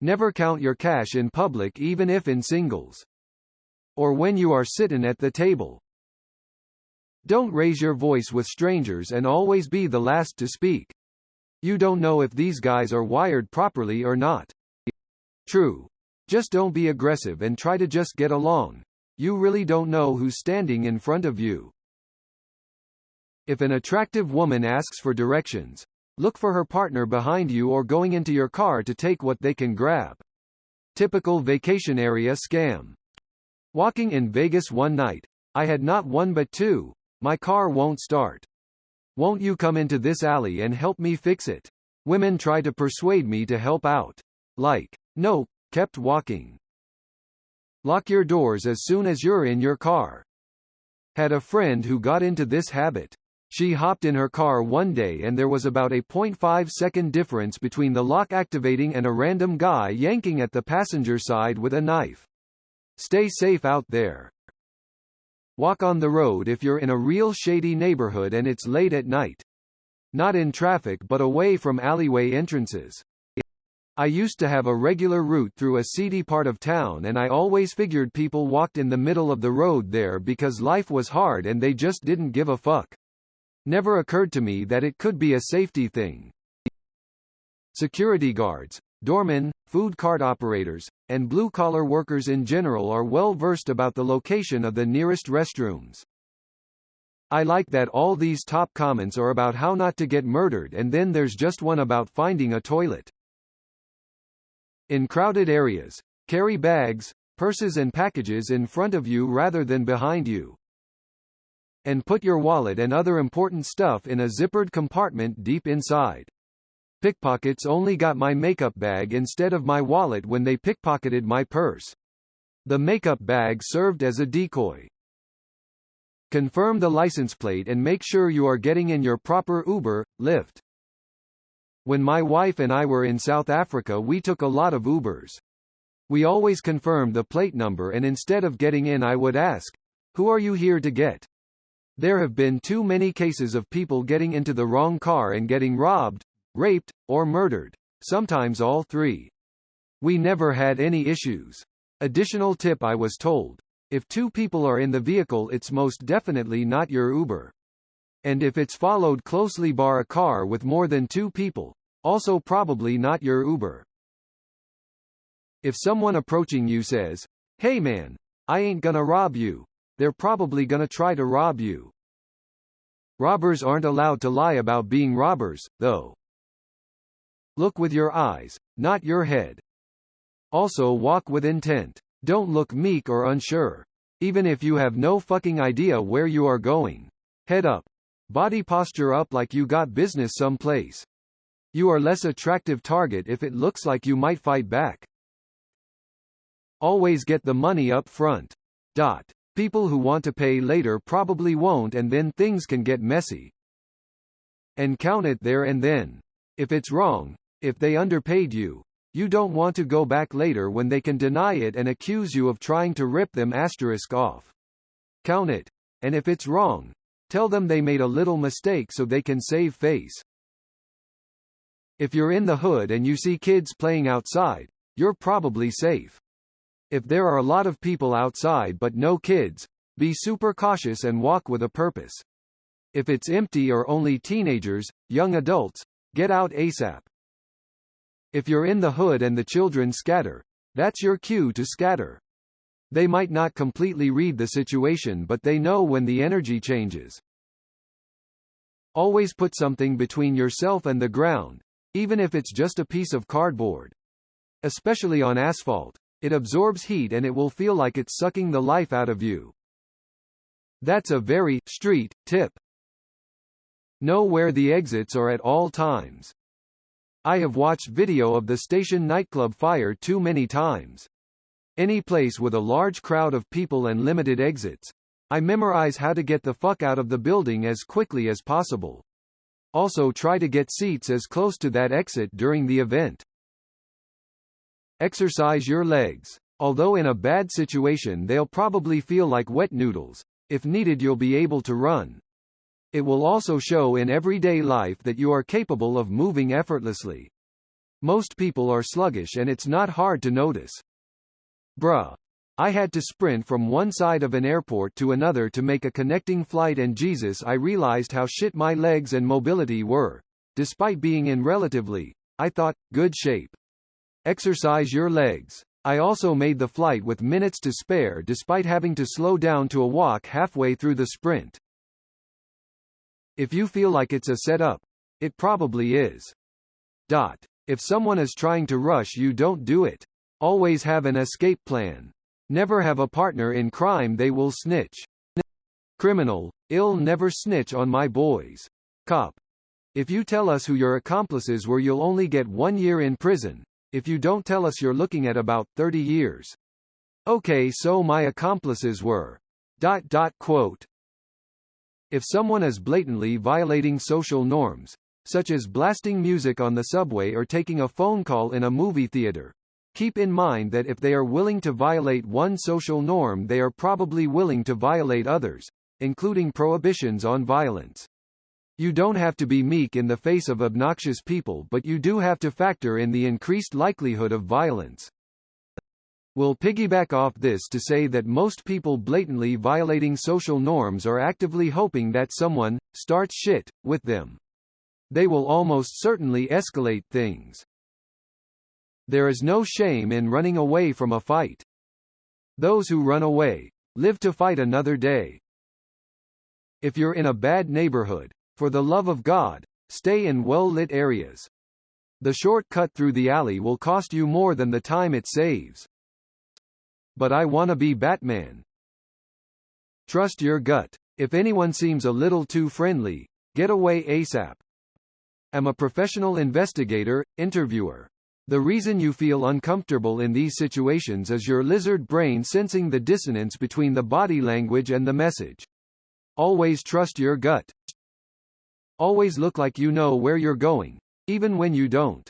Never count your cash in public even if in singles. Or when you are sitting at the table. Don't raise your voice with strangers and always be the last to speak. You don't know if these guys are wired properly or not. True. Just don't be aggressive and try to just get along. You really don't know who's standing in front of you. If an attractive woman asks for directions, look for her partner behind you or going into your car to take what they can grab. Typical vacation area scam. Walking in Vegas one night. I had not one but two. My car won't start. Won't you come into this alley and help me fix it? Women try to persuade me to help out. Like, no, kept walking. Lock your doors as soon as you're in your car. Had a friend who got into this habit. She hopped in her car one day and there was about a 0.5-second difference between the lock activating and a random guy yanking at the passenger side with a knife. Stay safe out there. Walk on the road if you're in a real shady neighborhood and it's late at night. Not in traffic but away from alleyway entrances. I used to have a regular route through a seedy part of town and I always figured people walked in the middle of the road there because life was hard and they just didn't give a fuck. Never occurred to me that it could be a safety thing. Security guards, doormen, food cart operators, and blue-collar workers in general are well versed about the location of the nearest restrooms. I like that all these top comments are about how not to get murdered and then there's just one about finding a toilet. In crowded areas, carry bags, purses and packages in front of you rather than behind you. And put your wallet and other important stuff in a zippered compartment deep inside. Pickpockets only got my makeup bag instead of my wallet when they pickpocketed my purse. The makeup bag served as a decoy. Confirm the license plate and make sure you are getting in your proper Uber, Lyft. When my wife and I were in South Africa we took a lot of Ubers. We always confirmed the plate number and instead of getting in I would ask, "Who are you here to get?" There have been too many cases of people getting into the wrong car and getting robbed, raped, or murdered, sometimes all three. We never had any issues. Additional tip I was told. If two people are in the vehicle it's most definitely not your Uber. And if it's followed closely bar a car with more than two people, also probably not your Uber. If someone approaching you says, "Hey man, I ain't gonna rob you," they're probably gonna try to rob you. Robbers aren't allowed to lie about being robbers, though. Look with your eyes, not your head. Also walk with intent. Don't look meek or unsure. Even if you have no fucking idea where you are going. Head up. Body posture up like you got business someplace. You are less attractive target if it looks like you might fight back. Always get the money up front. People who want to pay later probably won't and then things can get messy. And count it there and then. If it's wrong, if they underpaid you, you don't want to go back later when they can deny it and accuse you of trying to rip them off. Count it. And if it's wrong, tell them they made a little mistake so they can save face. If you're in the hood and you see kids playing outside, you're probably safe. If there are a lot of people outside but no kids, be super cautious and walk with a purpose. If it's empty or only teenagers, young adults, get out ASAP. If you're in the hood and the children scatter, that's your cue to scatter. They might not completely read the situation but they know when the energy changes. Always put something between yourself and the ground, even if it's just a piece of cardboard. Especially on asphalt. It absorbs heat and it will feel like it's sucking the life out of you. That's a very street tip. Know where the exits are at all times. I have watched video of the station nightclub fire too many times. Any place with a large crowd of people and limited exits, I memorize how to get the fuck out of the building as quickly as possible. Also try to get seats as close to that exit during the event. Exercise your legs. Although in a bad situation they'll probably feel like wet noodles, if needed you'll be able to run. It will also show in everyday life that you are capable of moving effortlessly. Most people are sluggish and it's not hard to notice. Bruh. I had to sprint from one side of an airport to another to make a connecting flight, and Jesus, I realized how shit my legs and mobility were, despite being in relatively, I thought, good shape. Exercise your legs. I also made the flight with minutes to spare despite having to slow down to a walk halfway through the sprint. If you feel like it's a setup, it probably is. If someone is trying to rush you, don't do it. Always have an escape plan. Never have a partner in crime, they will snitch. Criminal, I'll never snitch on my boys. Cop. If you tell us who your accomplices were, you'll only get 1 year in prison. If you don't tell us, you're looking at about 30 years. Okay, so my accomplices were... Quote. If someone is blatantly violating social norms, such as blasting music on the subway or taking a phone call in a movie theater, keep in mind that if they are willing to violate one social norm, they are probably willing to violate others, including prohibitions on violence. You don't have to be meek in the face of obnoxious people, but you do have to factor in the increased likelihood of violence. We'll piggyback off this to say that most people blatantly violating social norms are actively hoping that someone starts shit with them. They will almost certainly escalate things. There is no shame in running away from a fight. Those who run away live to fight another day. If you're in a bad neighborhood, for the love of God, stay in well-lit areas. The shortcut through the alley will cost you more than the time it saves. But I wanna be Batman. Trust your gut. If anyone seems a little too friendly, get away ASAP. Am a professional investigator, interviewer. The reason you feel uncomfortable in these situations is your lizard brain sensing the dissonance between the body language and the message. Always trust your gut. Always look like you know where you're going, even when you don't.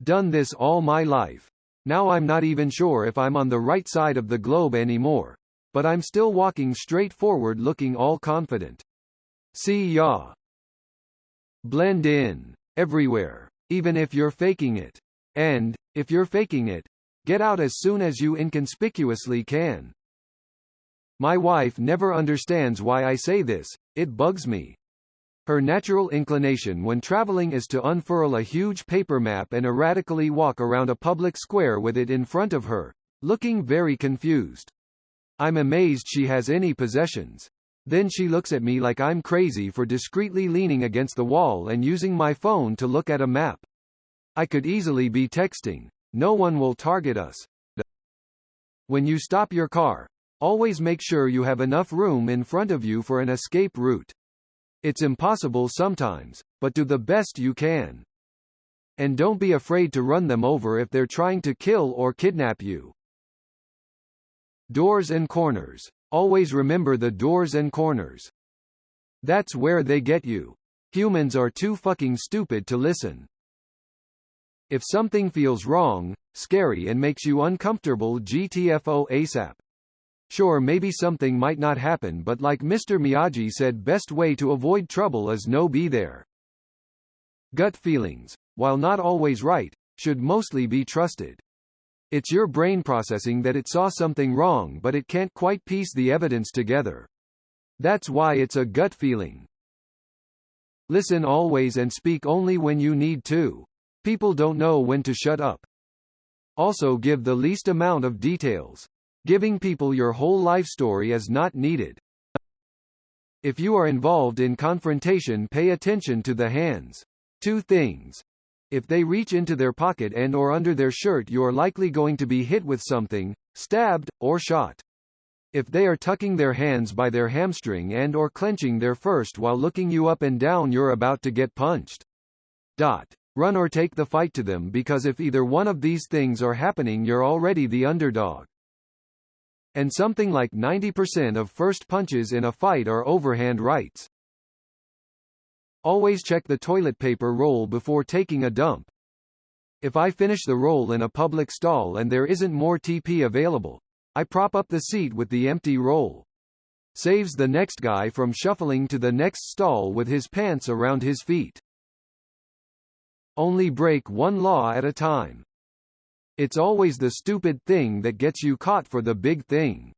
Done this all my life. Now I'm not even sure if I'm on the right side of the globe anymore, but I'm still walking straight forward looking all confident. See ya. Blend in. Everywhere. Even if you're faking it. And, if you're faking it, get out as soon as you inconspicuously can. My wife never understands why I say this, it bugs me. Her natural inclination when traveling is to unfurl a huge paper map and erratically walk around a public square with it in front of her, looking very confused. I'm amazed she has any possessions. Then she looks at me like I'm crazy for discreetly leaning against the wall and using my phone to look at a map. I could easily be texting. No one will target us. When you stop your car, always make sure you have enough room in front of you for an escape route. It's impossible sometimes, but do the best you can. And don't be afraid to run them over if they're trying to kill or kidnap you. Doors and corners. Always remember the doors and corners. That's where they get you. Humans are too fucking stupid to listen. If something feels wrong, scary and makes you uncomfortable, GTFO ASAP. Sure, maybe something might not happen, but like Mr. Miyagi said, best way to avoid trouble is no be there. Gut feelings, while not always right, should mostly be trusted. It's your brain processing that it saw something wrong but it can't quite piece the evidence together. That's why it's a gut feeling. Listen always and speak only when you need to. People don't know when to shut up. Also give the least amount of details. Giving people your whole life story is not needed. If you are involved in confrontation, pay attention to the hands. 2 things. If they reach into their pocket and or under their shirt, you're likely going to be hit with something, stabbed, or shot. If they are tucking their hands by their hamstring and or clenching their fist while looking you up and down, you're about to get punched. Run or take the fight to them, because if either one of these things are happening, you're already the underdog. And something like 90% of first punches in a fight are overhand rights. Always check the toilet paper roll before taking a dump. If I finish the roll in a public stall and there isn't more TP available, I prop up the seat with the empty roll. Saves the next guy from shuffling to the next stall with his pants around his feet. Only break one law at a time. It's always the stupid thing that gets you caught for the big thing.